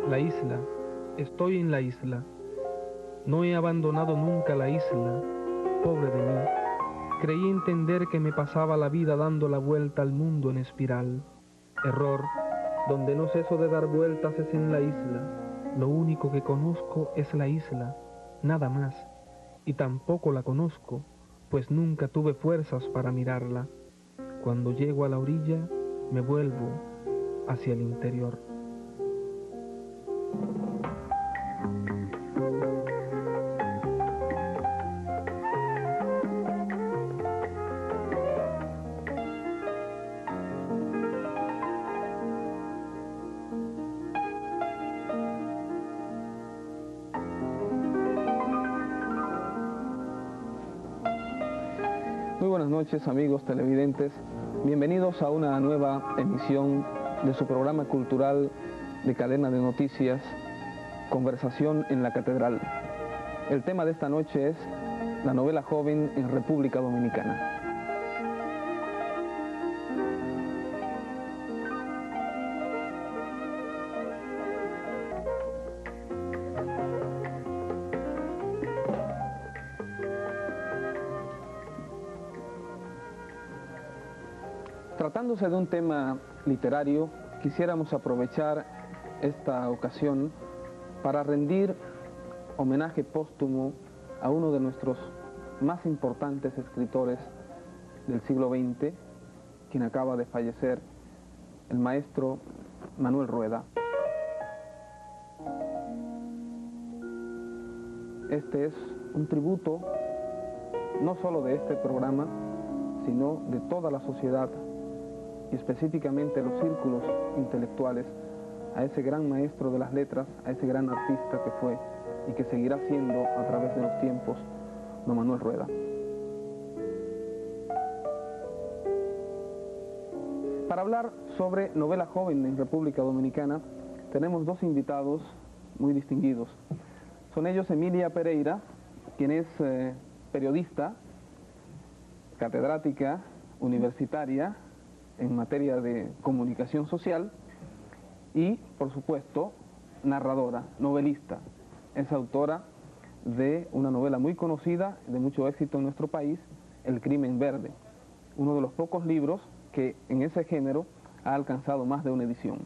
La isla. Estoy en la isla. No he abandonado nunca la isla. Pobre de mí. Creí entender que me pasaba la vida dando la vuelta al mundo en espiral. Error. Donde no ceso de dar vueltas es en la isla. Lo único que conozco es la isla. Nada más. Y tampoco la conozco, pues nunca tuve fuerzas para mirarla. Cuando llego a la orilla, me vuelvo hacia el interior. Muy buenas noches, amigos televidentes. Bienvenidos a una nueva emisión de su programa cultural de cadena de noticias, Conversación en la Catedral. El tema de esta noche es la novela joven en República Dominicana. Tratándose de un tema literario, quisiéramos aprovechar esta ocasión para rendir homenaje póstumo a uno de nuestros más importantes escritores del siglo XX, quien acaba de fallecer, el maestro Manuel Rueda. Este es un tributo no solo de este programa, sino de toda la sociedad y específicamente los círculos intelectuales, a ese gran maestro de las letras, a ese gran artista que fue y que seguirá siendo a través de los tiempos, don Manuel Rueda. Para hablar sobre novela joven en República Dominicana, tenemos dos invitados muy distinguidos. Son ellos Emilia Pereira, quien es periodista, catedrática, universitaria, en materia de comunicación social y, por supuesto, narradora, novelista. Es autora de una novela muy conocida, de mucho éxito en nuestro país, El Crimen Verde, uno de los pocos libros que en ese género ha alcanzado más de una edición.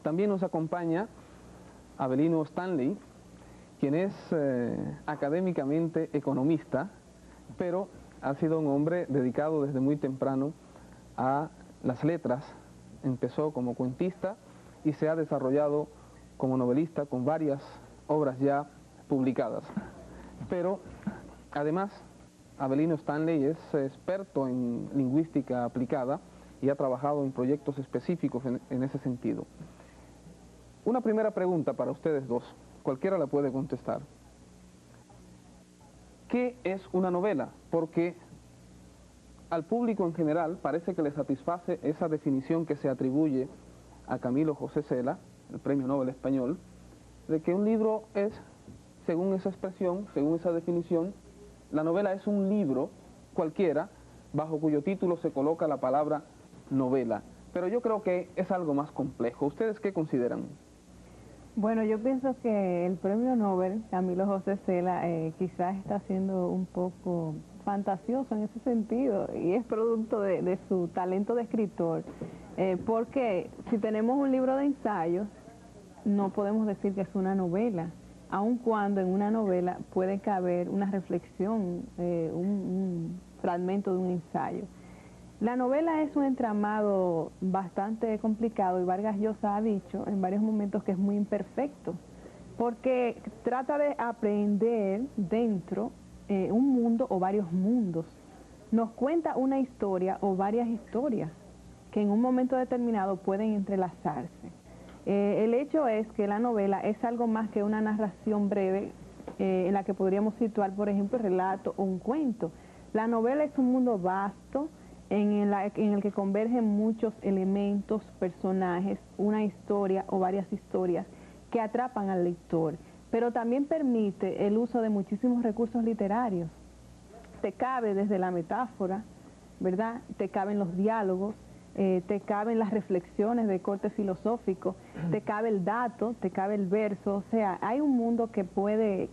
También nos acompaña Avelino Stanley, quien es académicamente economista, pero ha sido un hombre dedicado desde muy temprano a las letras. Empezó como cuentista y se ha desarrollado como novelista con varias obras ya publicadas. Pero además, Avelino Stanley es experto en lingüística aplicada y ha trabajado en proyectos específicos en ese sentido. Una primera pregunta para ustedes dos, cualquiera la puede contestar. ¿Qué es una novela? Porque al público en general parece que le satisface esa definición que se atribuye a Camilo José Cela, el Premio Nobel español, de que un libro es, según esa expresión, según esa definición, la novela es un libro cualquiera bajo cuyo título se coloca la palabra novela. Pero yo creo que es algo más complejo. ¿Ustedes qué consideran? Bueno, yo pienso que el Premio Nobel, Camilo José Cela, quizás está siendo un poco fantasioso en ese sentido y es producto de su talento de escritor, porque si tenemos un libro de ensayos, no podemos decir que es una novela, aun cuando en una novela puede caber una reflexión, un fragmento de un ensayo. La novela es un entramado bastante complicado y Vargas Llosa ha dicho en varios momentos que es muy imperfecto, porque trata de aprender dentro un mundo o varios mundos. Nos cuenta una historia o varias historias que en un momento determinado pueden entrelazarse. El hecho es que la novela es algo más que una narración breve en la que podríamos situar, por ejemplo, el relato o un cuento. La novela es un mundo vasto en el que convergen muchos elementos, personajes, una historia o varias historias que atrapan al lector, pero también permite el uso de muchísimos recursos literarios. Te cabe desde la metáfora, ¿verdad? Te caben los diálogos, te caben las reflexiones de corte filosófico, te cabe el dato, te cabe el verso, o sea, hay un mundo que puede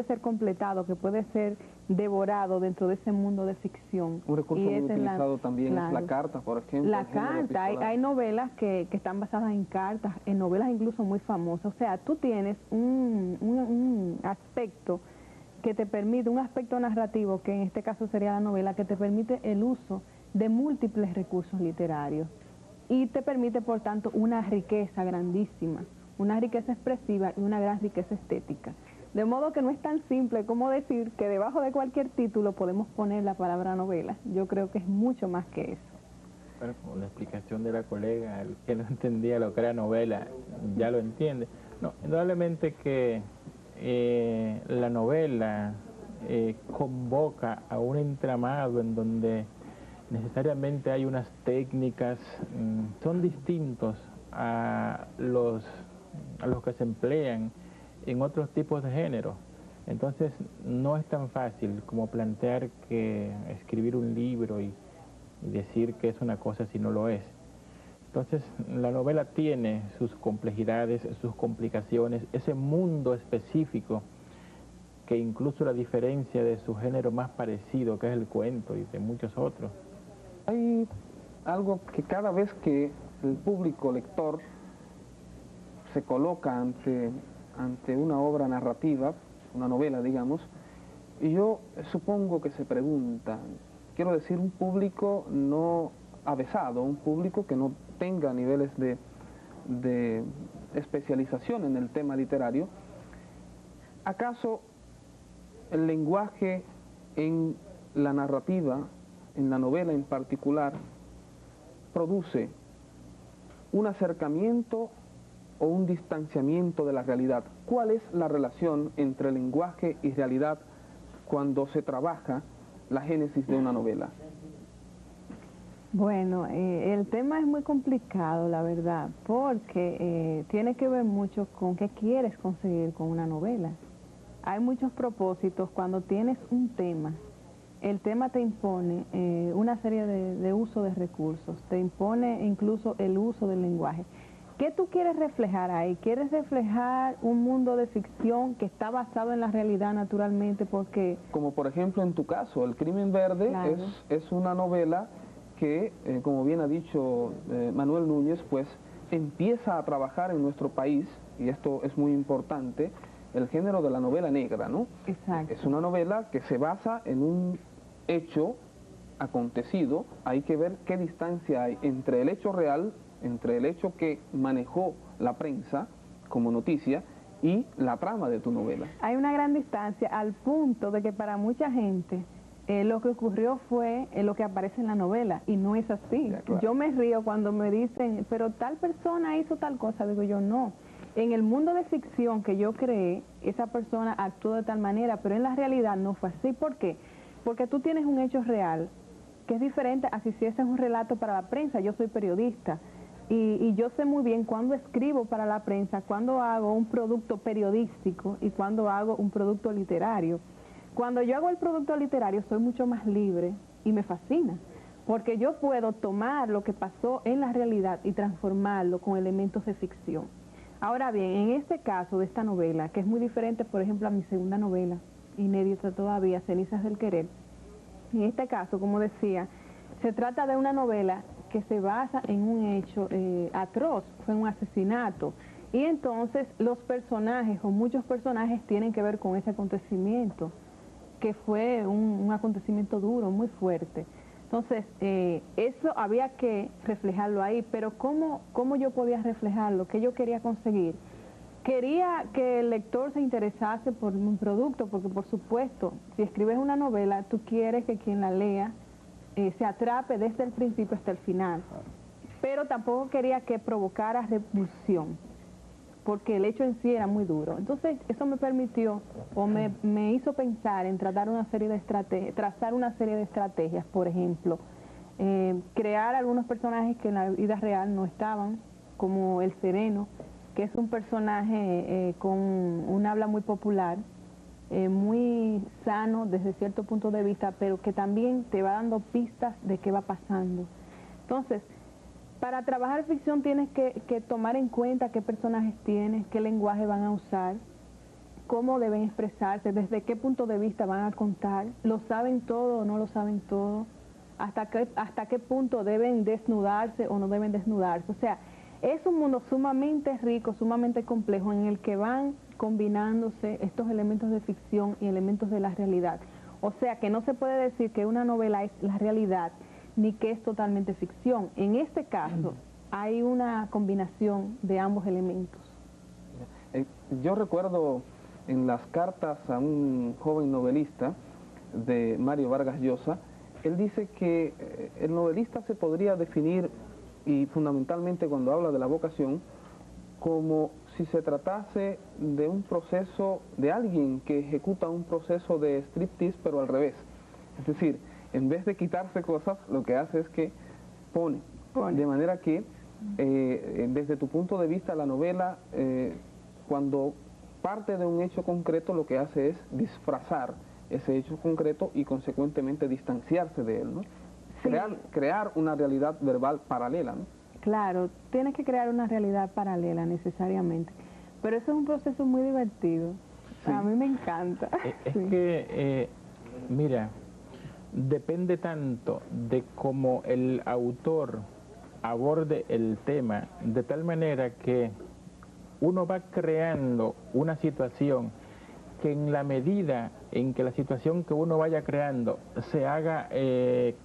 ser completado, que puede ser devorado dentro de ese mundo de ficción. Un recurso muy utilizado también claro, es la carta, por ejemplo. La carta, hay novelas que están basadas en cartas, en novelas incluso muy famosas, o sea, tú tienes un aspecto que te permite, un aspecto narrativo, que en este caso sería la novela, que te permite el uso de múltiples recursos literarios y te permite, por tanto, una riqueza grandísima, una riqueza expresiva y una gran riqueza estética. De modo que no es tan simple como decir que debajo de cualquier título podemos poner la palabra novela. Yo creo que es mucho más que eso. Bueno, como la explicación de la colega, el que no entendía lo que era novela, ya lo entiende. No, indudablemente que la novela convoca a un entramado en donde necesariamente hay unas técnicas, son distintos a los que se emplean en otros tipos de género. Entonces no es tan fácil como plantear que escribir un libro y decir que es una cosa si no lo es. Entonces la novela tiene sus complejidades, sus complicaciones, ese mundo específico que incluso la diferencia de su género más parecido, que es el cuento, y de muchos otros. Hay algo que cada vez que el público lector se coloca ante una obra narrativa, una novela, digamos, y yo supongo que se pregunta, quiero decir, un público no avesado, un público que no tenga niveles de especialización en el tema literario, ¿acaso el lenguaje en la narrativa, en la novela en particular, produce un acercamiento o un distanciamiento de la realidad? ¿Cuál es la relación entre lenguaje y realidad cuando se trabaja la génesis de una novela? Bueno, el tema es muy complicado, la verdad, porque tiene que ver mucho con qué quieres conseguir con una novela. Hay muchos propósitos cuando tienes un tema. El tema te impone una serie de uso de recursos, te impone incluso el uso del lenguaje. ¿Qué tú quieres reflejar ahí? ¿Quieres reflejar un mundo de ficción que está basado en la realidad naturalmente? Porque... Como por ejemplo en tu caso, El Crimen Verde, claro, es una novela que, como bien ha dicho Manuel Núñez, pues empieza a trabajar en nuestro país, y esto es muy importante, el género de la novela negra, ¿no? Exacto. Es una novela que se basa en un hecho acontecido. Hay que ver qué distancia hay entre el hecho real, entre el hecho que manejó la prensa como noticia y la trama de tu novela. Hay una gran distancia al punto de que para mucha gente lo que ocurrió fue lo que aparece en la novela, y no es así. Ya, claro. Yo me río cuando me dicen, pero tal persona hizo tal cosa. Digo yo, no. En el mundo de ficción que yo creé, esa persona actuó de tal manera, pero en la realidad no fue así. ¿Por qué? Porque tú tienes un hecho real que es diferente a si ese es un relato para la prensa. Yo soy periodista y yo sé muy bien cuándo escribo para la prensa, cuándo hago un producto periodístico y cuándo hago un producto literario. Cuando yo hago el producto literario soy mucho más libre y me fascina, porque yo puedo tomar lo que pasó en la realidad y transformarlo con elementos de ficción. Ahora bien, en este caso de esta novela, que es muy diferente, por ejemplo, a mi segunda novela, inédita todavía, Cenizas del Querer, en este caso, como decía, se trata de una novela que se basa en un hecho atroz, fue un asesinato, y entonces los personajes, o muchos personajes, tienen que ver con ese acontecimiento, que fue un acontecimiento duro, muy fuerte. Entonces, eso había que reflejarlo ahí, pero ¿cómo yo podía reflejarlo? ¿Qué yo quería conseguir? Quería que el lector se interesase por un producto, porque por supuesto, si escribes una novela, tú quieres que quien la lea se atrape desde el principio hasta el final. Pero tampoco quería que provocara repulsión, porque el hecho en sí era muy duro. Entonces, eso me permitió, o me hizo pensar en trazar una serie de estrategias, por ejemplo, crear algunos personajes que en la vida real no estaban, como el Sereno, que es un personaje con un habla muy popular, muy sano desde cierto punto de vista, pero que también te va dando pistas de qué va pasando. Entonces, Para trabajar ficción tienes que tomar en cuenta qué personajes tienes, qué lenguaje van a usar, cómo deben expresarse, desde qué punto de vista van a contar, lo saben todo o no lo saben todo, hasta qué punto deben desnudarse o no deben desnudarse. O sea, es un mundo sumamente rico, sumamente complejo, en el que van combinándose estos elementos de ficción y elementos de la realidad. O sea, que no se puede decir que una novela es la realidad, ni que es totalmente ficción. En este caso, hay una combinación de ambos elementos. Yo recuerdo en las cartas a un joven novelista de Mario Vargas Llosa, él dice que el novelista se podría definir, y fundamentalmente cuando habla de la vocación, como si se tratase de un proceso, de alguien que ejecuta un proceso de striptease, pero al revés. Es decir, en vez de quitarse cosas, lo que hace es que pone. De manera que, desde tu punto de vista, la novela, cuando parte de un hecho concreto, lo que hace es disfrazar ese hecho concreto y consecuentemente distanciarse de él, ¿no? Sí. Crear una realidad verbal paralela, ¿no? Claro, tienes que crear una realidad paralela necesariamente, pero eso es un proceso muy divertido. Sí. A mí me encanta. Es que, mira, depende tanto de cómo el autor aborde el tema, de tal manera que uno va creando una situación que, en la medida en que la situación que uno vaya creando se haga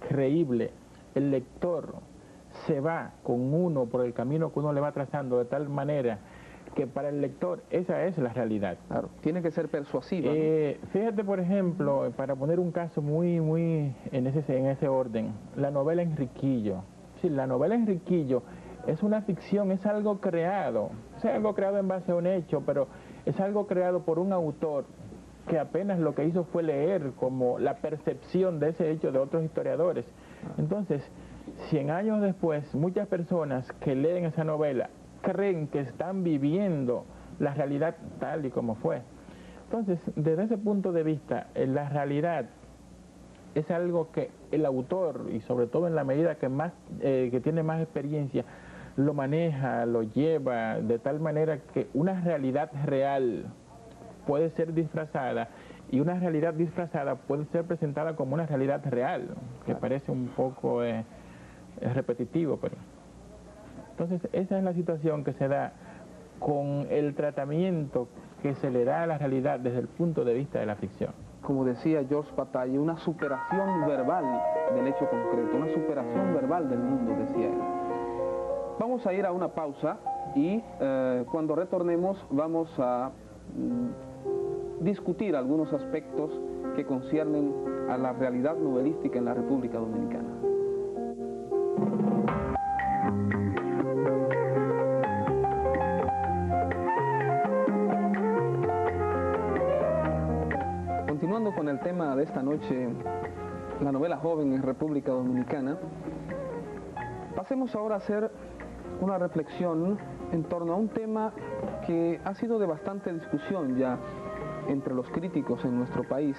creíble, el lector se va con uno por el camino que uno le va trazando, de tal manera que para el lector esa es la realidad. Claro, tiene que ser persuasiva, ¿no? Fíjate, por ejemplo, para poner un caso muy en ese orden, la novela Enriquillo. Sí, la novela Enriquillo es una ficción, es algo creado, es algo creado en base a un hecho, pero es algo creado por un autor que apenas lo que hizo fue leer como la percepción de ese hecho de otros historiadores. Entonces, 100 años después, muchas personas que leen esa novela creen que están viviendo la realidad tal y como fue. Entonces, desde ese punto de vista, la realidad es algo que el autor, y sobre todo en la medida que tiene más experiencia, lo maneja, lo lleva de tal manera que una realidad real puede ser disfrazada, y una realidad disfrazada puede ser presentada como una realidad real, que parece un poco repetitivo, pero... Entonces, esa es la situación que se da con el tratamiento que se le da a la realidad desde el punto de vista de la ficción. Como decía George Bataille, una superación verbal del hecho concreto, una superación verbal del mundo, decía él. Vamos a ir a una pausa y cuando retornemos vamos a discutir algunos aspectos que conciernen a la realidad novelística en la República Dominicana. Continuando con el tema de esta noche, la novela joven en República Dominicana, pasemos ahora a hacer una reflexión en torno a un tema que ha sido de bastante discusión ya entre los críticos en nuestro país,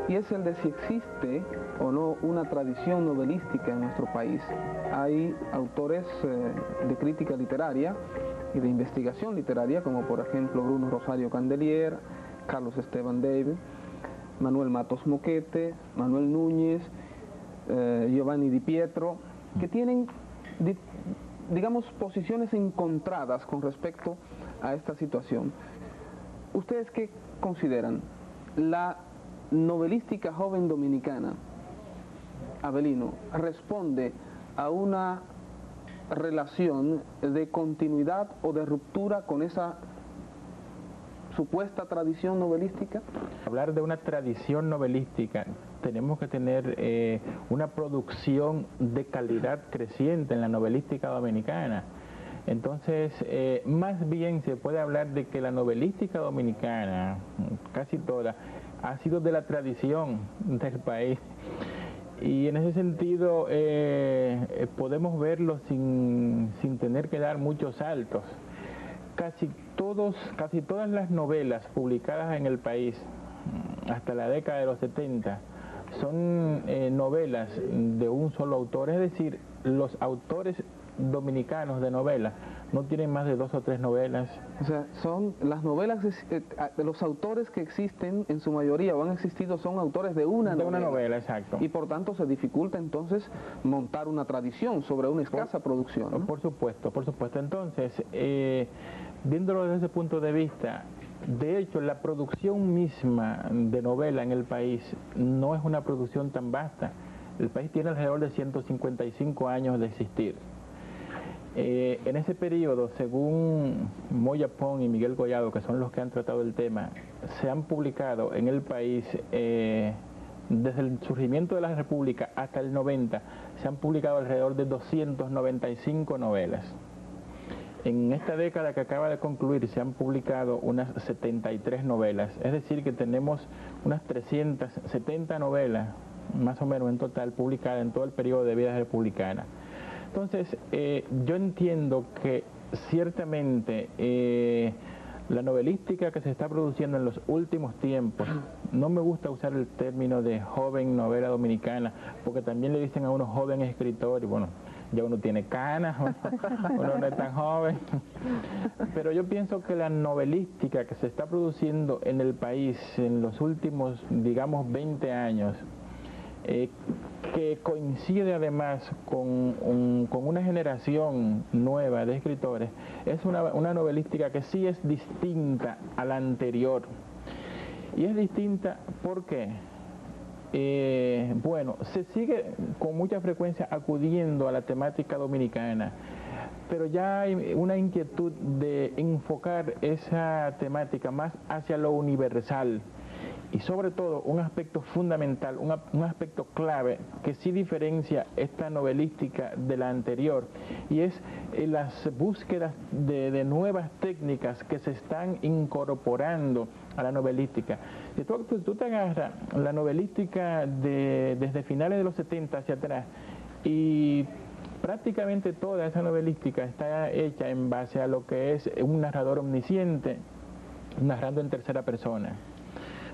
y es el de si existe o no una tradición novelística en nuestro país. Hay autores de crítica literaria y de investigación literaria, como por ejemplo Bruno Rosario Candelier, Carlos Esteban David, Manuel Matos Moquete, Manuel Núñez, Giovanni Di Pietro, que tienen, digamos, posiciones encontradas con respecto a esta situación. ¿Ustedes qué consideran? ¿La novelística joven dominicana, Avelino, responde a una relación de continuidad o de ruptura con esa supuesta tradición novelística? Hablar de una tradición novelística, tenemos que tener una producción de calidad creciente en la novelística dominicana. Entonces, más bien se puede hablar de que la novelística dominicana, casi toda, ha sido de la tradición del país. Y en ese sentido podemos verlo sin tener que dar muchos saltos. Casi todas las novelas publicadas en el país hasta la década de los 70 son novelas de un solo autor, es decir, los autores dominicanos de novelas no tienen más de 2 o 3 novelas. O sea, son las novelas de los autores que existen en su mayoría o han existido son autores de una novela. De una novela, exacto. Y por tanto se dificulta entonces montar una tradición sobre una escasa producción, ¿no? Por supuesto, por supuesto. Entonces, viéndolo desde ese punto de vista, de hecho, la producción misma de novela en el país no es una producción tan vasta. El país tiene alrededor de 155 años de existir. En ese periodo, según Moya Pong y Miguel Collado, que son los que han tratado el tema, se han publicado en el país, desde el surgimiento de la República hasta el 90, se han publicado alrededor de 295 novelas. En esta década que acaba de concluir se han publicado unas 73 novelas, es decir que tenemos unas 370 novelas, más o menos en total, publicadas en todo el periodo de vida republicana. Entonces, yo entiendo que ciertamente la novelística que se está produciendo en los últimos tiempos, no me gusta usar el término de joven novela dominicana, porque también le dicen a uno joven escritor, y bueno, ya uno tiene canas, uno no es tan joven. Pero yo pienso que la novelística que se está produciendo en el país en los últimos, digamos, 20 años, que coincide además con una generación nueva de escritores, es una novelística que sí es distinta a la anterior. Y es distinta porque, bueno, se sigue con mucha frecuencia acudiendo a la temática dominicana, pero ya hay una inquietud de enfocar esa temática más hacia lo universal. Y sobre todo un aspecto fundamental, un aspecto clave que sí diferencia esta novelística de la anterior, y es las búsquedas de nuevas técnicas que se están incorporando a la novelística. Si tú te agarras la novelística desde finales de los 70 hacia atrás, y prácticamente toda esa novelística está hecha en base a lo que es un narrador omnisciente, narrando en tercera persona.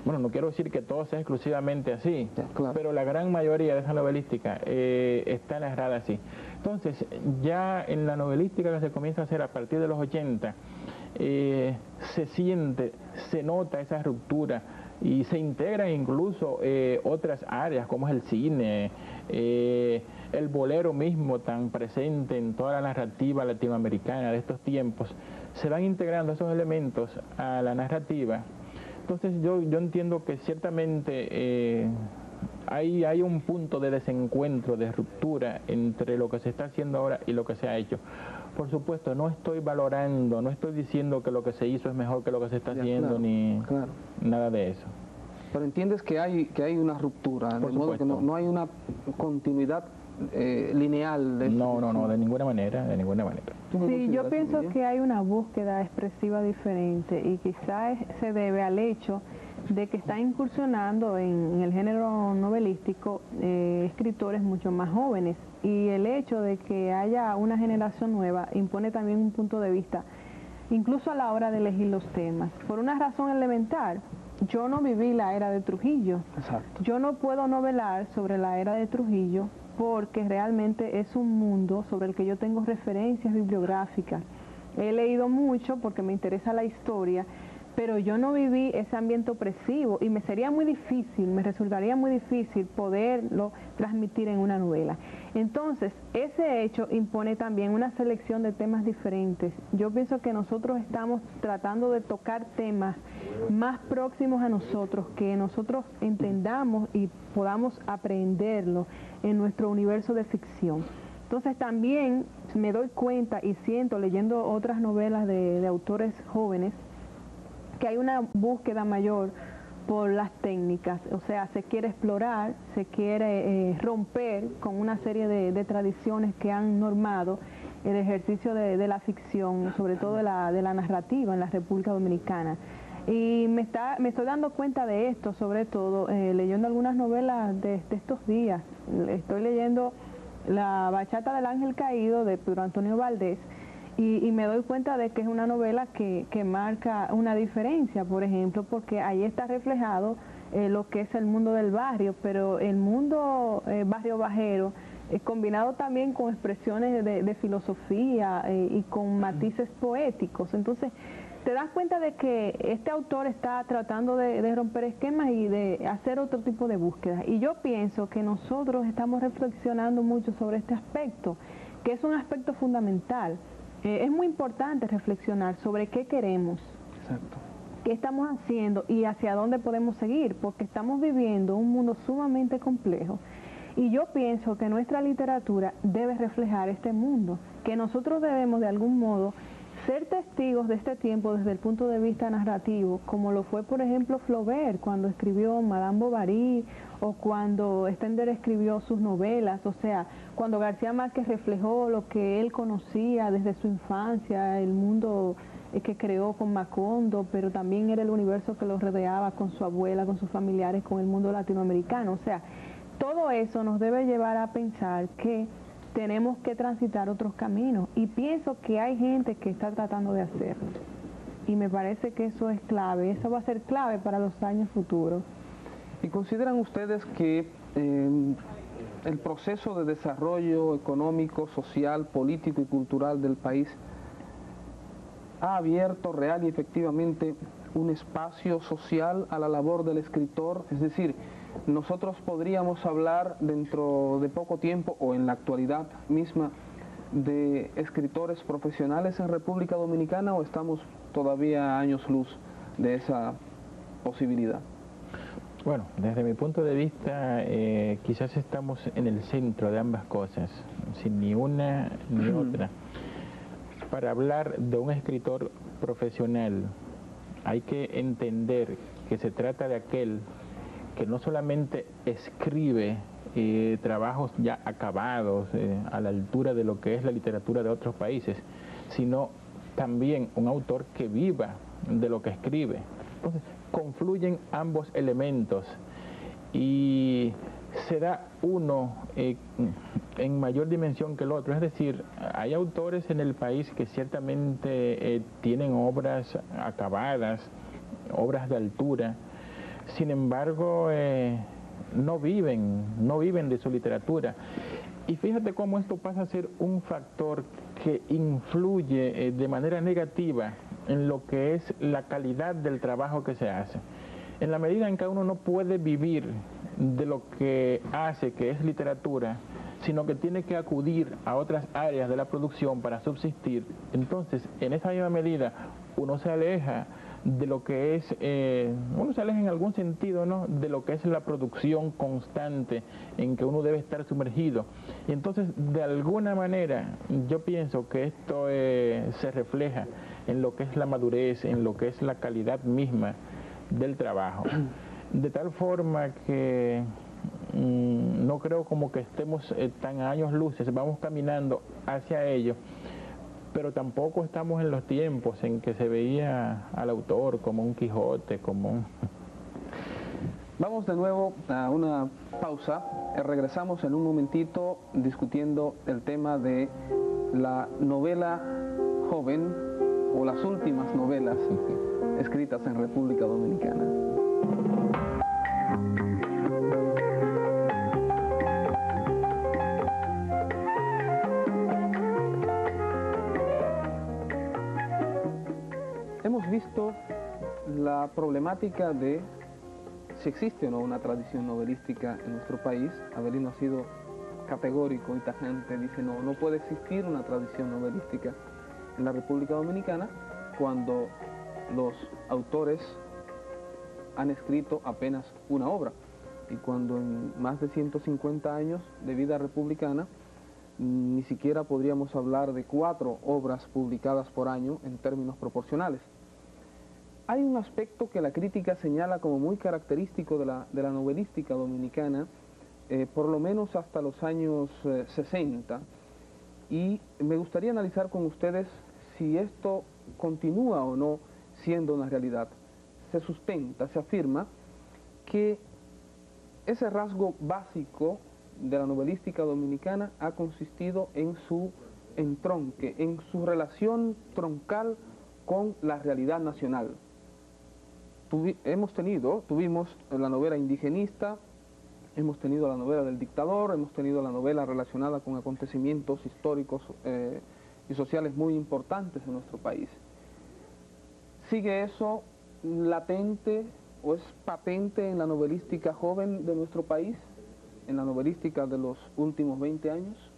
Bueno, no quiero decir que todo sea exclusivamente así, claro, pero la gran mayoría de esa novelística está narrada así. Entonces, ya en la novelística que se comienza a hacer a partir de los 80, se siente, se nota esa ruptura y se integran incluso otras áreas como es el cine, el bolero mismo tan presente en toda la narrativa latinoamericana de estos tiempos. Se van integrando esos elementos a la narrativa. Entonces yo entiendo que ciertamente hay un punto de desencuentro, de ruptura entre lo que se está haciendo ahora y lo que se ha hecho. Por supuesto, no estoy valorando, no estoy diciendo que lo que se hizo es mejor que lo que se está haciendo, claro, ni claro, nada de eso. Pero entiendes que hay una ruptura, de modo que no hay una continuidad lineal. No, de ninguna manera, de ninguna manera. Sí, yo pienso que hay una búsqueda expresiva diferente y quizás se debe al hecho de que están incursionando en el género novelístico escritores mucho más jóvenes, y el hecho de que haya una generación nueva impone también un punto de vista, incluso a la hora de elegir los temas. Por una razón elemental, yo no viví la era de Trujillo. Exacto. Yo no puedo novelar sobre la era de Trujillo porque realmente es un mundo sobre el que yo tengo referencias bibliográficas. He leído mucho porque me interesa la historia, pero yo no viví ese ambiente opresivo y me resultaría muy difícil poderlo transmitir en una novela. Entonces, ese hecho impone también una selección de temas diferentes. Yo pienso que nosotros estamos tratando de tocar temas más próximos a nosotros, que nosotros entendamos y podamos aprenderlo en nuestro universo de ficción. Entonces también me doy cuenta y siento, leyendo otras novelas de autores jóvenes, que hay una búsqueda mayor por las técnicas, o sea, se quiere explorar, se quiere romper con una serie de tradiciones que han normado el ejercicio de la ficción, sobre todo de la narrativa en la República Dominicana. Y me estoy dando cuenta de esto, sobre todo leyendo algunas novelas de estos días. Estoy leyendo La Bachata del Ángel Caído de Pedro Antonio Valdés, y me doy cuenta de que es una novela que marca una diferencia, por ejemplo, porque ahí está reflejado lo que es el mundo del barrio, pero el mundo barrio bajero combinado también con expresiones de filosofía y con matices poéticos. Entonces, te das cuenta de que este autor está tratando de romper esquemas y de hacer otro tipo de búsqueda. Y yo pienso que nosotros estamos reflexionando mucho sobre este aspecto, que es un aspecto fundamental. Es muy importante reflexionar sobre qué queremos. Exacto. ¿Qué estamos haciendo y hacia dónde podemos seguir? Porque estamos viviendo un mundo sumamente complejo y yo pienso que nuestra literatura debe reflejar este mundo, que nosotros debemos de algún modo ser testigos de este tiempo desde el punto de vista narrativo, como lo fue por ejemplo Flaubert cuando escribió Madame Bovary o cuando Stendhal escribió sus novelas, o sea, cuando García Márquez reflejó lo que él conocía desde su infancia, el mundo que creó con Macondo, pero también era el universo que lo rodeaba con su abuela, con sus familiares, con el mundo latinoamericano. O sea, todo eso nos debe llevar a pensar que tenemos que transitar otros caminos y pienso que hay gente que está tratando de hacerlo y me parece que eso es clave, eso va a ser clave para los años futuros. ¿Y consideran ustedes que el proceso de desarrollo económico, social, político y cultural del país ha abierto real y efectivamente un espacio social a la labor del escritor? Es decir, nosotros podríamos hablar dentro de poco tiempo o en la actualidad misma de escritores profesionales en República Dominicana, o estamos todavía a años luz de esa posibilidad? Bueno, desde mi punto de vista, quizás estamos en el centro de ambas cosas, sin ni una ni otra. Para hablar de un escritor profesional, hay que entender que se trata de aquel que no solamente escribe trabajos ya acabados a la altura de lo que es la literatura de otros países, sino también un autor que viva de lo que escribe. Entonces, confluyen ambos elementos y se da uno en mayor dimensión que el otro. Es decir, hay autores en el país que ciertamente tienen obras acabadas, obras de altura, sin embargo no viven de su literatura. Y fíjate cómo esto pasa a ser un factor que influye de manera negativa en lo que es la calidad del trabajo que se hace. En la medida en que uno no puede vivir de lo que hace, que es literatura, sino que tiene que acudir a otras áreas de la producción para subsistir, entonces en esa misma medida uno se aleja de lo que es, uno se aleja en algún sentido, ¿no?, de lo que es la producción constante en que uno debe estar sumergido. Y entonces, de alguna manera, yo pienso que esto se refleja en lo que es la madurez, en lo que es la calidad misma del trabajo. De tal forma que no creo como que estemos tan a años luces, vamos caminando hacia ello, pero tampoco estamos en los tiempos en que se veía al autor como un Quijote, como un... Vamos de nuevo a una pausa, regresamos en un momentito discutiendo el tema de la novela joven o las últimas novelas escritas en República Dominicana. Hemos visto la problemática de si existe o no una tradición novelística en nuestro país. Avelino ha sido categórico y tajante, dice no puede existir una tradición novelística en la República Dominicana cuando los autores han escrito apenas una obra y cuando en más de 150 años de vida republicana ni siquiera podríamos hablar de 4 obras publicadas por año en términos proporcionales. Hay un aspecto que la crítica señala como muy característico de la novelística dominicana, por lo menos hasta los años 60, y me gustaría analizar con ustedes si esto continúa o no siendo una realidad. Se sustenta, se afirma que ese rasgo básico de la novelística dominicana ha consistido en su entronque, en su relación troncal con la realidad nacional. Tuvimos la novela indigenista, hemos tenido la novela del dictador, hemos tenido la novela relacionada con acontecimientos históricos y sociales muy importantes en nuestro país. ¿Sigue eso latente o es patente en la novelística joven de nuestro país, en la novelística de los últimos 20 años?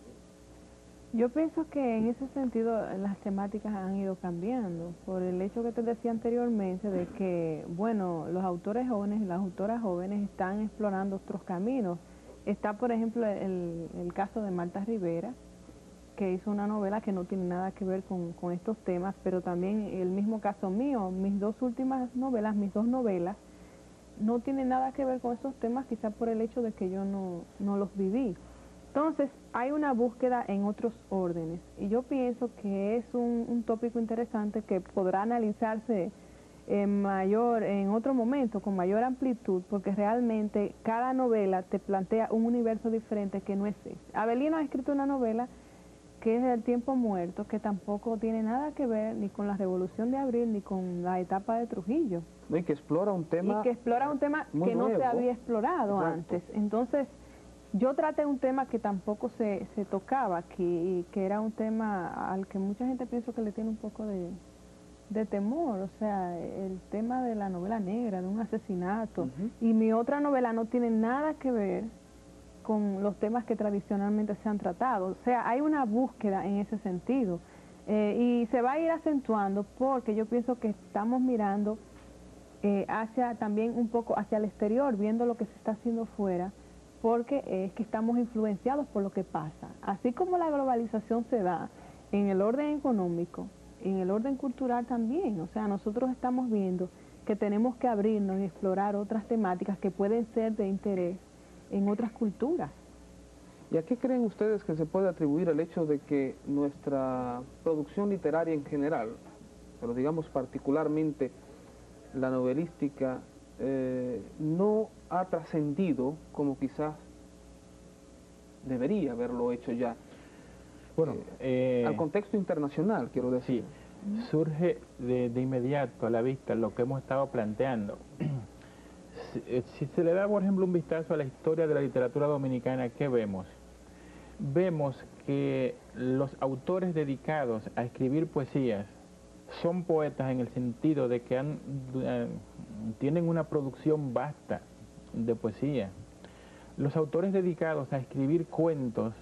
Yo pienso que en ese sentido las temáticas han ido cambiando, por el hecho que te decía anteriormente de que, bueno, los autores jóvenes y las autoras jóvenes están explorando otros caminos. Está, por ejemplo, el caso de Marta Rivera, que hizo una novela que no tiene nada que ver con estos temas, pero también el mismo caso mío, mis dos últimas novelas, mis dos novelas, no tienen nada que ver con esos temas, quizás por el hecho de que yo no los viví. Entonces, hay una búsqueda en otros órdenes, y yo pienso que es un tópico interesante que podrá analizarse en otro momento, con mayor amplitud, porque realmente cada novela te plantea un universo diferente que no es ese. Avelino ha escrito una novela que es El tiempo muerto, que tampoco tiene nada que ver ni con la Revolución de Abril ni con la etapa de Trujillo. Y que explora un tema que no se había explorado antes. Entonces, yo traté un tema que tampoco se tocaba aquí, que era un tema al que mucha gente pienso que le tiene un poco de temor, o sea, el tema de la novela negra, de un asesinato. Y mi otra novela no tiene nada que ver con los temas que tradicionalmente se han tratado. O sea, hay una búsqueda en ese sentido. Y se va a ir acentuando porque yo pienso que estamos mirando hacia también un poco hacia el exterior, viendo lo que se está haciendo fuera, porque es que estamos influenciados por lo que pasa. Así como la globalización se da en el orden económico, en el orden cultural también. O sea, nosotros estamos viendo que tenemos que abrirnos y explorar otras temáticas que pueden ser de interés en otras culturas. ¿Y a qué creen ustedes que se puede atribuir el hecho de que nuestra producción literaria en general, pero digamos particularmente la novelística, no ha trascendido como quizás debería haberlo hecho ya? Bueno, al contexto internacional, quiero decir. Sí, surge de inmediato a la vista lo que hemos estado planteando. Si se le da, por ejemplo, un vistazo a la historia de la literatura dominicana, ¿qué vemos? Vemos que los autores dedicados a escribir poesías son poetas en el sentido de que tienen una producción vasta de poesía. Los autores dedicados a escribir cuentos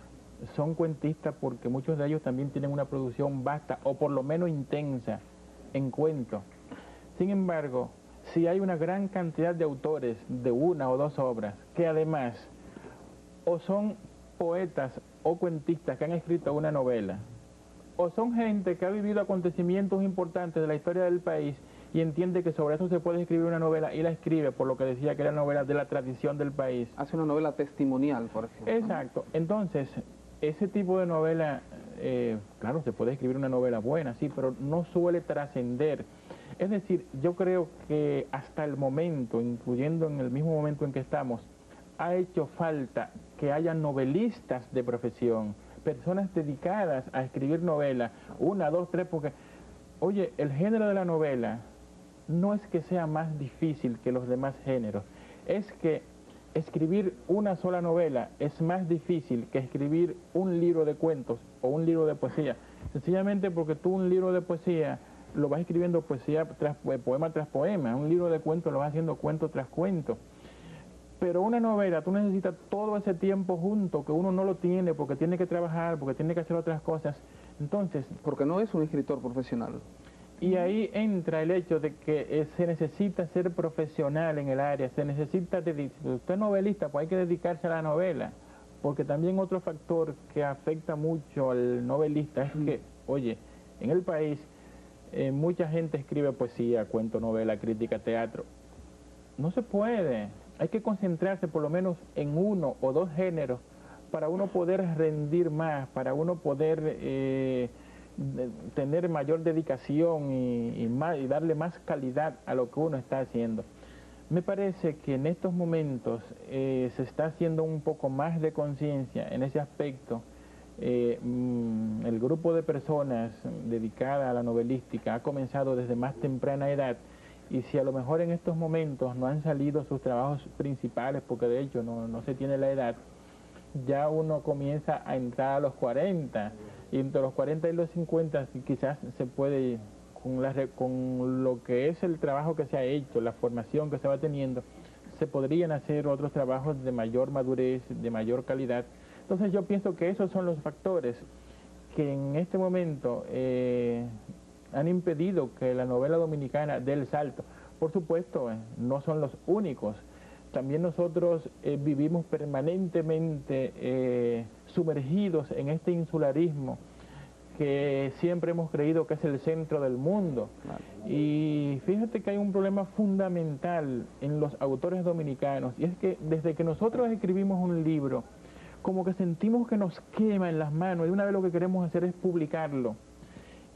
son cuentistas porque muchos de ellos también tienen una producción vasta o por lo menos intensa en cuentos. Sin embargo, si hay una gran cantidad de autores de una o dos obras que además o son poetas o cuentistas que han escrito una novela, o son gente que ha vivido acontecimientos importantes de la historia del país y entiende que sobre eso se puede escribir una novela y la escribe, por lo que decía que era novela de la tradición del país. Hace una novela testimonial, por ejemplo. Exacto. Entonces, ese tipo de novela, claro, se puede escribir una novela buena, sí, pero no suele trascender. Es decir, yo creo que hasta el momento, incluyendo en el mismo momento en que estamos, ha hecho falta que haya novelistas de profesión, personas dedicadas a escribir novelas, una, dos, tres, porque, oye, el género de la novela no es que sea más difícil que los demás géneros, es que escribir una sola novela es más difícil que escribir un libro de cuentos o un libro de poesía, sencillamente porque tú un libro de poesía lo vas escribiendo poema tras poema, un libro de cuentos lo vas haciendo cuento tras cuento. Pero una novela, tú necesitas todo ese tiempo junto, que uno no lo tiene porque tiene que trabajar, porque tiene que hacer otras cosas. Entonces, porque no es un escritor profesional. Y ahí entra el hecho de que se necesita ser profesional en el área, se necesita, usted es novelista, pues hay que dedicarse a la novela. Porque también otro factor que afecta mucho al novelista es que, oye, en el país mucha gente escribe poesía, cuento, novela, crítica, teatro. No se puede. Hay que concentrarse por lo menos en uno o dos géneros para uno poder rendir más, para uno poder tener mayor dedicación y darle más calidad a lo que uno está haciendo. Me parece que en estos momentos se está haciendo un poco más de conciencia en ese aspecto. El grupo de personas dedicada a la novelística ha comenzado desde más temprana edad y si a lo mejor en estos momentos no han salido sus trabajos principales, porque de hecho no se tiene la edad, ya uno comienza a entrar a los 40, y entre los 40 y los 50 quizás se puede, con lo que es el trabajo que se ha hecho, la formación que se va teniendo, se podrían hacer otros trabajos de mayor madurez, de mayor calidad. Entonces yo pienso que esos son los factores que en este momento han impedido que la novela dominicana dé el salto. Por supuesto, no son los únicos. También nosotros vivimos permanentemente sumergidos en este insularismo que siempre hemos creído que es el centro del mundo. Claro. Y fíjate que hay un problema fundamental en los autores dominicanos, y es que desde que nosotros escribimos un libro, como que sentimos que nos quema en las manos, y una vez lo que queremos hacer es publicarlo.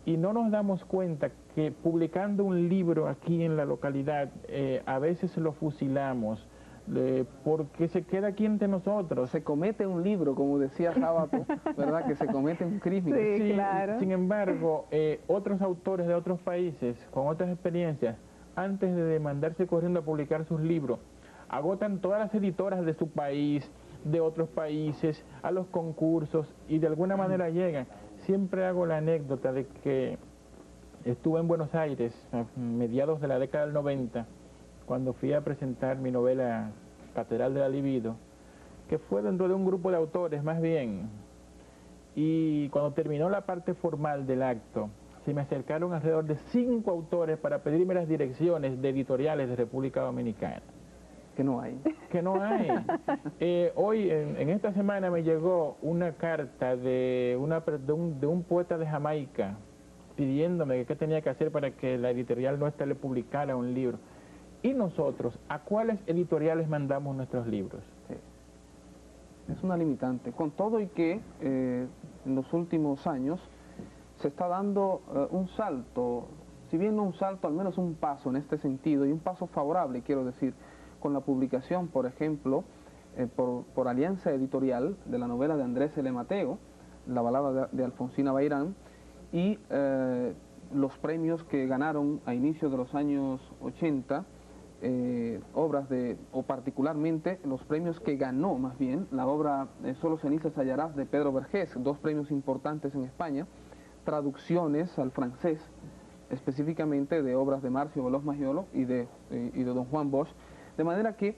Y no nos damos cuenta que publicando un libro aquí en la localidad, a veces lo fusilamos, porque se queda aquí entre nosotros. Se comete un libro, como decía Sábato, ¿verdad? Que se comete un crimen. Sí, claro. Sin embargo, otros autores de otros países, con otras experiencias, antes de mandarse corriendo a publicar sus libros, agotan todas las editoras de su país, de otros países, a los concursos, y de alguna manera llegan. Siempre hago la anécdota de que estuve en Buenos Aires a mediados de la década del 90, cuando fui a presentar mi novela Catedral de la Libido, que fue dentro de un grupo de autores más bien, y cuando terminó la parte formal del acto, se me acercaron alrededor de 5 autores para pedirme las direcciones de editoriales de República Dominicana. Que no hay. Que no hay. Hoy, en esta semana, me llegó una carta de un poeta de Jamaica, pidiéndome qué tenía que hacer para que la editorial nuestra le publicara un libro. ¿Y nosotros, a cuáles editoriales mandamos nuestros libros? Sí. Es una limitante. Con todo y que en los últimos años se está dando un salto, si bien no un salto, al menos un paso en este sentido, y un paso favorable, quiero decir, con la publicación, por ejemplo, por alianza editorial de la novela de Andrés L. Mateo, La balada de Alfonsina Bayrán, y los premios que ganaron a inicios de los años 80, o particularmente los premios que ganó más bien la obra Solo cenizas hallarás de Pedro Vergés, 2 premios importantes en España, traducciones al francés, específicamente de obras de Marcio Veloz Maggiolo y de don Juan Bosch, de manera que,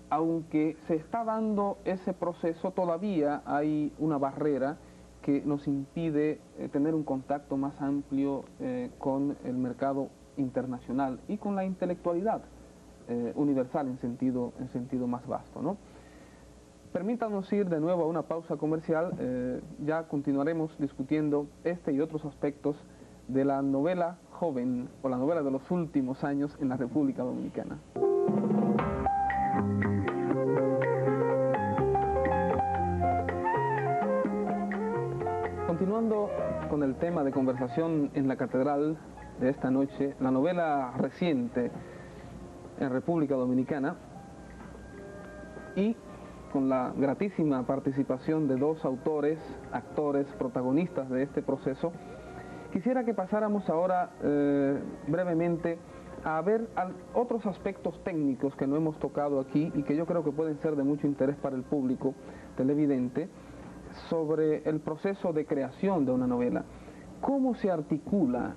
aunque se está dando ese proceso, todavía hay una barrera que nos impide tener un contacto más amplio con el mercado internacional y con la intelectualidad universal en sentido más vasto, ¿no? Permítanos ir de nuevo a una pausa comercial, ya continuaremos discutiendo este y otros aspectos de la novela joven o la novela de los últimos años en la República Dominicana. Continuando con el tema de conversación en la catedral de esta noche, la novela reciente en República Dominicana, y con la gratísima participación de 2 autores, actores, protagonistas de este proceso, quisiera que pasáramos ahora brevemente a ver otros aspectos técnicos que no hemos tocado aquí y que yo creo que pueden ser de mucho interés para el público televidente, sobre el proceso de creación de una novela. ¿Cómo se articula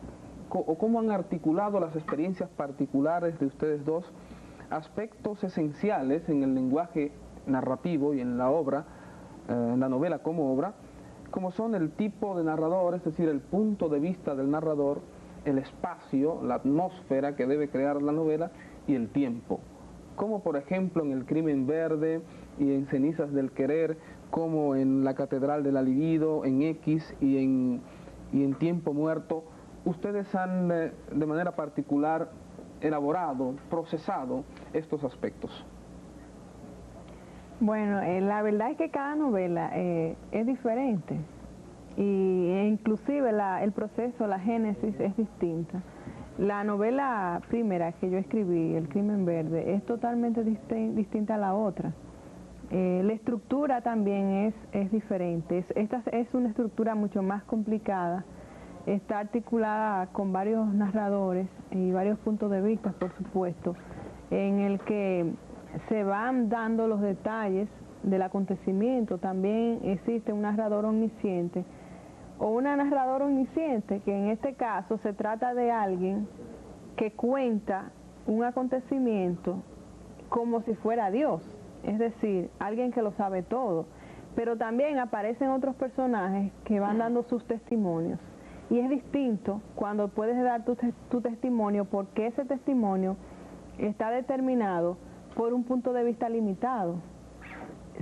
o cómo han articulado las experiencias particulares de ustedes dos aspectos esenciales en el lenguaje narrativo y en la obra, en la novela como obra, como son el tipo de narrador, es decir, el punto de vista del narrador, el espacio, la atmósfera que debe crear la novela y el tiempo? Como por ejemplo en El crimen verde y en Cenizas del querer, como en La catedral de la libido, en X y en Tiempo muerto, ustedes han de manera particular elaborado, procesado estos aspectos. Bueno, la verdad es que cada novela es diferente e inclusive el proceso, la génesis es distinta. La novela primera que yo escribí, El crimen verde, es totalmente distinta a la otra. La estructura también es diferente. Esta es una estructura mucho más complicada está articulada con varios narradores y varios puntos de vista, por supuesto, en el que se van dando los detalles del acontecimiento. También existe un narrador omnisciente o una narradora omnisciente, que en este caso se trata de alguien que cuenta un acontecimiento como si fuera Dios, es decir, alguien que lo sabe todo. Pero también aparecen otros personajes que van dando sus testimonios. Y es distinto cuando puedes dar tu testimonio, porque ese testimonio está determinado por un punto de vista limitado.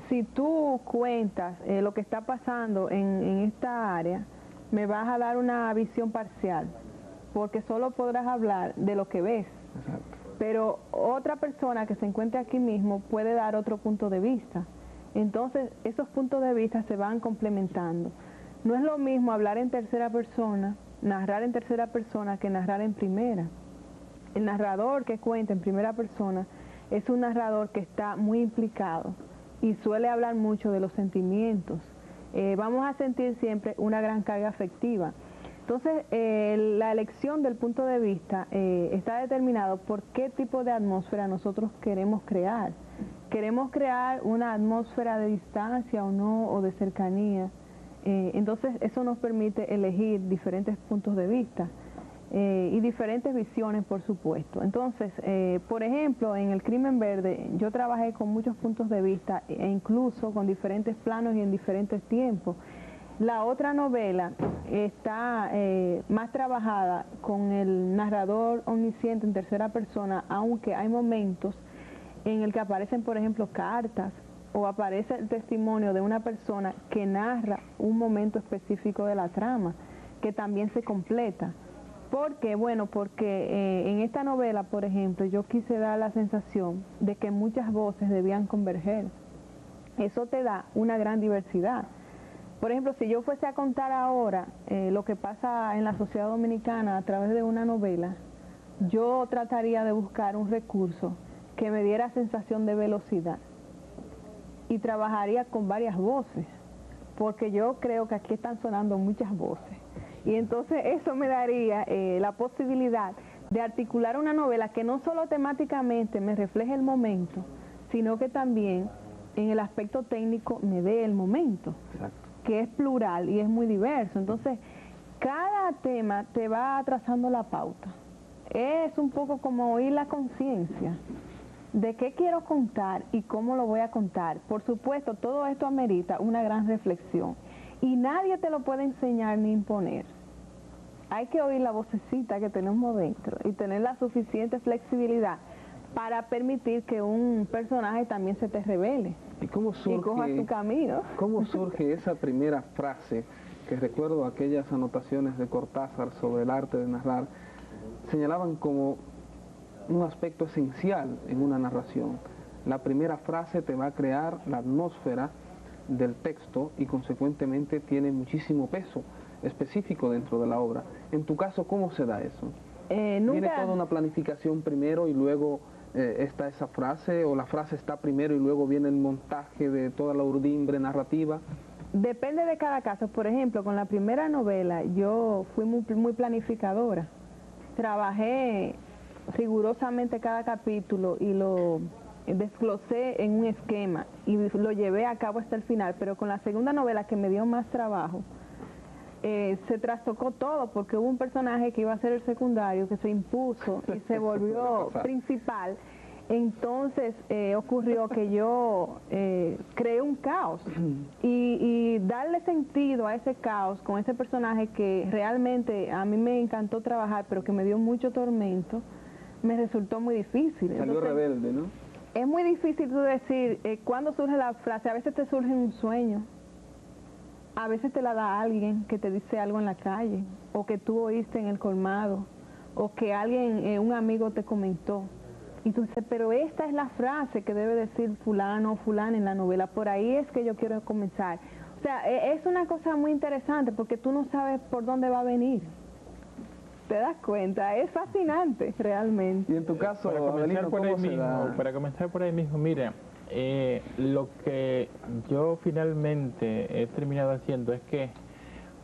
Si tú cuentas lo que está pasando en esta área, me vas a dar una visión parcial, porque solo podrás hablar de lo que ves. Exacto. Pero otra persona que se encuentre aquí mismo puede dar otro punto de vista. Entonces, esos puntos de vista se van complementando. No es lo mismo hablar en tercera persona, narrar en tercera persona, que narrar en primera. El narrador que cuenta en primera persona es un narrador que está muy implicado y suele hablar mucho de los sentimientos. Vamos a sentir siempre una gran carga afectiva. Entonces, la elección del punto de vista está determinado por qué tipo de atmósfera nosotros queremos crear. ¿Queremos crear una atmósfera de distancia o no, o de cercanía? Entonces, eso nos permite elegir diferentes puntos de vista y diferentes visiones, por supuesto. Entonces, por ejemplo, en El Crimen Verde, yo trabajé con muchos puntos de vista e incluso con diferentes planos y en diferentes tiempos. La otra novela está más trabajada con el narrador omnisciente en tercera persona, aunque hay momentos en el que aparecen, por ejemplo, cartas, o aparece el testimonio de una persona que narra un momento específico de la trama, que también se completa. ¿Por qué? Bueno, porque en esta novela, por ejemplo, yo quise dar la sensación de que muchas voces debían converger. Eso te da una gran diversidad. Por ejemplo, si yo fuese a contar ahora lo que pasa en la sociedad dominicana a través de una novela, yo trataría de buscar un recurso que me diera sensación de velocidad y trabajaría con varias voces, porque yo creo que aquí están sonando muchas voces. Y entonces eso me daría la posibilidad de articular una novela que no solo temáticamente me refleje el momento, sino que también en el aspecto técnico me dé el momento. Exacto. Que es plural y es muy diverso. Entonces, cada tema te va trazando la pauta. Es un poco como oír la conciencia de qué quiero contar y cómo lo voy a contar. Por supuesto, todo esto amerita una gran reflexión y nadie te lo puede enseñar ni imponer. Hay que oír la vocecita que tenemos dentro y tener la suficiente flexibilidad para permitir que un personaje también se te revele. ¿Y cómo surge, y coja su camino? ¿Cómo surge esa primera frase, que recuerdo aquellas anotaciones de Cortázar sobre el arte de narrar, señalaban como un aspecto esencial en una narración? La primera frase te va a crear la atmósfera del texto y consecuentemente tiene muchísimo peso específico dentro de la obra. En tu caso, ¿cómo se da eso? ¿Viene toda una planificación primero y luego está esa frase, o la frase está primero y luego viene el montaje de toda la urdimbre narrativa? Depende de cada caso. Por ejemplo, con la primera novela yo fui muy planificadora. Trabajé rigurosamente cada capítulo y lo desglosé en un esquema y lo llevé a cabo hasta el final. Pero con la segunda novela, que me dio más trabajo, se trastocó todo, porque hubo un personaje que iba a ser el secundario, que se impuso y se volvió principal. Entonces ocurrió que yo creé un caos y darle sentido a ese caos con ese personaje que realmente a mí me encantó trabajar, pero que me dio mucho tormento, me resultó muy difícil. Salió Entonces, rebelde, ¿no? Es muy difícil tú decir cuándo surge la frase. A veces te surge en un sueño, a veces te la da alguien que te dice algo en la calle, o que tú oíste en el colmado, o que alguien, un amigo te comentó. Y tú dices, pero esta es la frase que debe decir fulano o fulana en la novela, por ahí es que yo quiero comenzar. O sea, es una cosa muy interesante, porque tú no sabes por dónde va a venir. ¿Te das cuenta? Es fascinante, realmente. Y en tu caso, para comenzar por ahí mismo, mira, lo que yo finalmente he terminado haciendo es que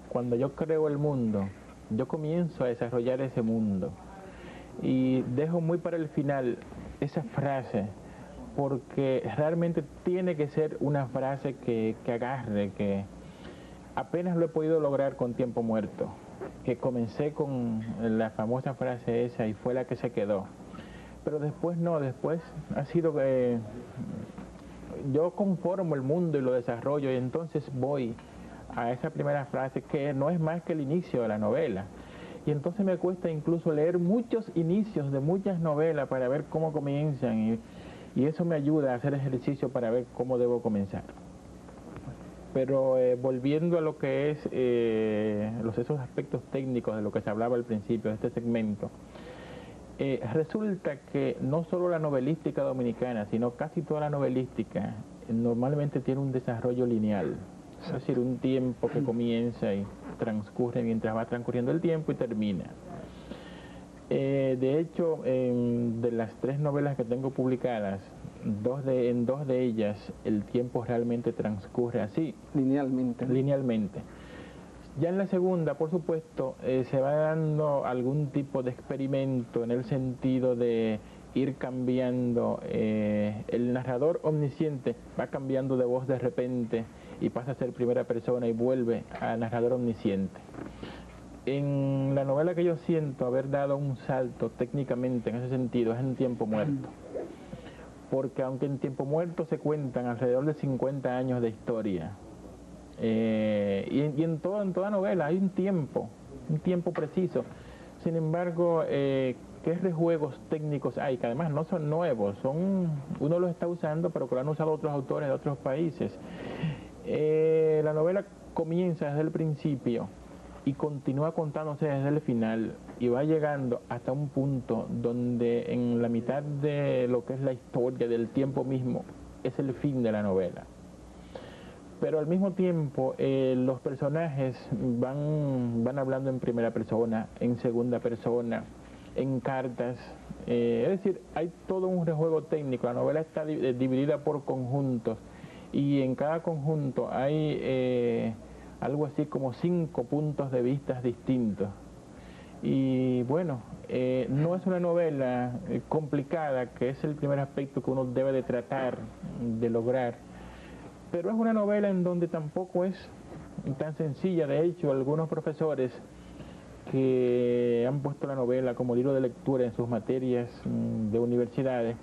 cuando yo creo el mundo, yo comienzo a desarrollar ese mundo y dejo muy para el final esa frase, porque realmente tiene que ser una frase que agarre, que apenas lo he podido lograr con Tiempo Muerto, que comencé con la famosa frase esa y fue la que se quedó. Pero después no, después ha sido que yo conformo el mundo y lo desarrollo y entonces voy a esa primera frase que no es más que el inicio de la novela. Y entonces me cuesta incluso leer muchos inicios de muchas novelas para ver cómo comienzan y eso me ayuda a hacer ejercicio para ver cómo debo comenzar. Pero volviendo a lo que es esos aspectos técnicos de lo que se hablaba al principio de este segmento, resulta que no solo la novelística dominicana, sino casi toda la novelística normalmente tiene un desarrollo lineal. Es decir, un tiempo que comienza y transcurre mientras va transcurriendo el tiempo y termina. De hecho, de las 3 novelas que tengo publicadas, en dos de ellas el tiempo realmente transcurre así. Linealmente. Linealmente. Ya en la segunda, por supuesto, se va dando algún tipo de experimento en el sentido de ir cambiando, el narrador omnisciente va cambiando de voz de repente y pasa a ser primera persona y vuelve a narrador omnisciente. En la novela que yo siento haber dado un salto técnicamente en ese sentido es en Tiempo Muerto, porque aunque en Tiempo Muerto se cuentan alrededor de 50 años de historia, y en toda novela hay un tiempo preciso. Sin embargo, ¿qué rejuegos técnicos hay? Que además no son nuevos, uno los está usando, pero que lo han usado otros autores de otros países. La novela comienza desde el principio y continúa contándose desde el final y va llegando hasta un punto donde en la mitad de lo que es la historia del tiempo mismo es el fin de la novela. Pero al mismo tiempo los personajes van hablando en primera persona, en segunda persona, en cartas, es decir, hay todo un rejuego técnico. La novela está dividida por conjuntos y en cada conjunto hay algo así como 5 puntos de vista distintos. Y bueno, no es una novela complicada, que es el primer aspecto que uno debe de tratar de lograr, pero es una novela en donde tampoco es tan sencilla. De hecho, algunos profesores que han puesto la novela como libro de lectura en sus materias de universidades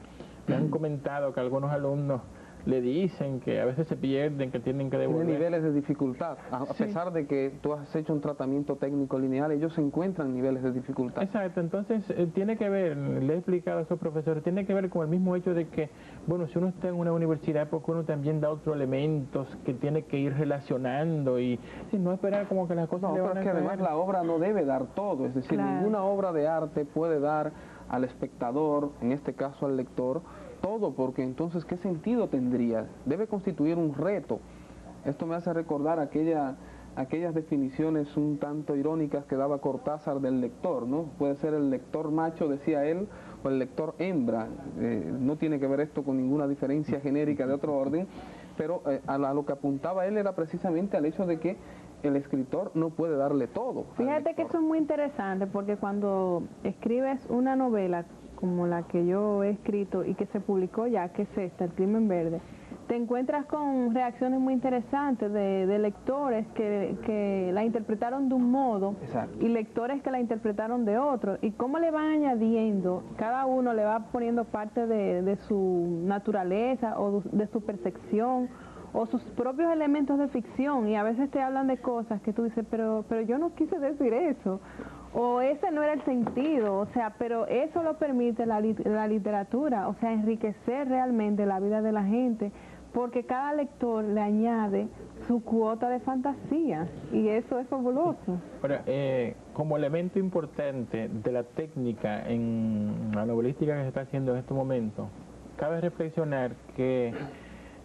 me han comentado que algunos alumnos le dicen que a veces se pierden, que tienen que devolver. Tiene niveles de dificultad, a pesar de que tú has hecho un tratamiento técnico lineal, ellos se encuentran niveles de dificultad. Exacto, entonces tiene que ver, le he explicado a esos profesores, tiene que ver con el mismo hecho de que, bueno, si uno está en una universidad, porque uno también da otros elementos que tiene que ir relacionando y no esperar como que las cosas le van a pero es que además la obra no debe dar todo, es decir, ninguna obra de arte puede dar al espectador, en este caso al lector, todo, porque entonces ¿qué sentido tendría? Debe constituir un reto. Esto me hace recordar aquellas definiciones un tanto irónicas que daba Cortázar del lector, ¿no? Puede ser el lector macho, decía él, o el lector hembra. No tiene que ver esto con ninguna diferencia genérica de otro orden, pero a lo que apuntaba él era precisamente al hecho de que el escritor no puede darle todo. Fíjate que eso es muy interesante, porque cuando escribes una novela como la que yo he escrito y que se publicó ya, que es esta, El Crimen Verde, te encuentras con reacciones muy interesantes de lectores que la interpretaron de un modo. Exacto. Y lectores que la interpretaron de otro, y cómo le van añadiendo, cada uno le va poniendo parte de su naturaleza o de su percepción o sus propios elementos de ficción, y a veces te hablan de cosas que tú dices, pero yo no quise decir eso, o ese no era el sentido, o sea, pero eso lo permite la literatura, o sea, enriquecer realmente la vida de la gente, porque cada lector le añade su cuota de fantasía, y eso es fabuloso. Ahora, como elemento importante de la técnica en la novelística que se está haciendo en este momento, cabe reflexionar que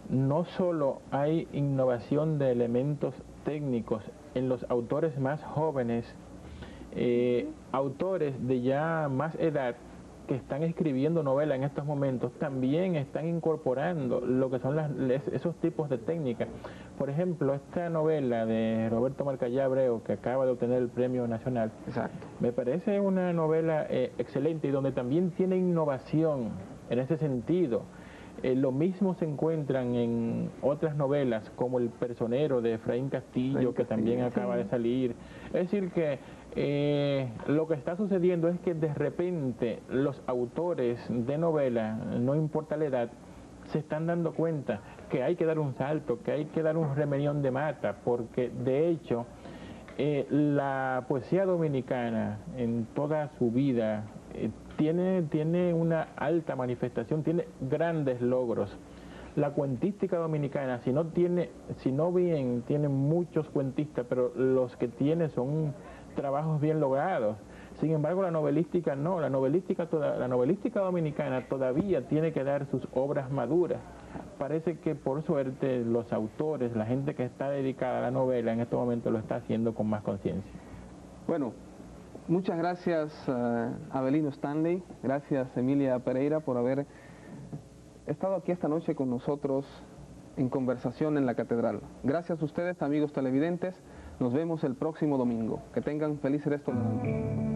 no solo hay innovación de elementos técnicos en los autores más jóvenes, autores de ya más edad que están escribiendo novela en estos momentos también están incorporando lo que son esos tipos de técnicas. Por ejemplo, esta novela de Roberto Marcallá Abreu, que acaba de obtener el Premio Nacional, Exacto. me parece una novela excelente y donde también tiene innovación en ese sentido. Lo mismo se encuentran en otras novelas como El Personero de Efraín Castillo, que también acaba de salir. Es decir que lo que está sucediendo es que de repente los autores de novela, no importa la edad, se están dando cuenta que hay que dar un salto, que hay que dar un remenión de mata, porque de hecho la poesía dominicana en toda su vida tiene una alta manifestación, tiene grandes logros. La cuentística dominicana, si no bien tiene muchos cuentistas, pero los que tiene son trabajos bien logrados. Sin embargo, la novelística no, la novelística dominicana todavía tiene que dar sus obras maduras. Parece que por suerte los autores, la gente que está dedicada a la novela en este momento lo está haciendo con más conciencia. Bueno, muchas gracias Avelino Stanley, gracias Emilia Pereira por haber estado aquí esta noche con nosotros en Conversación en la Catedral. Gracias a ustedes, amigos televidentes, nos vemos el próximo domingo. Que tengan feliz resto de la noche.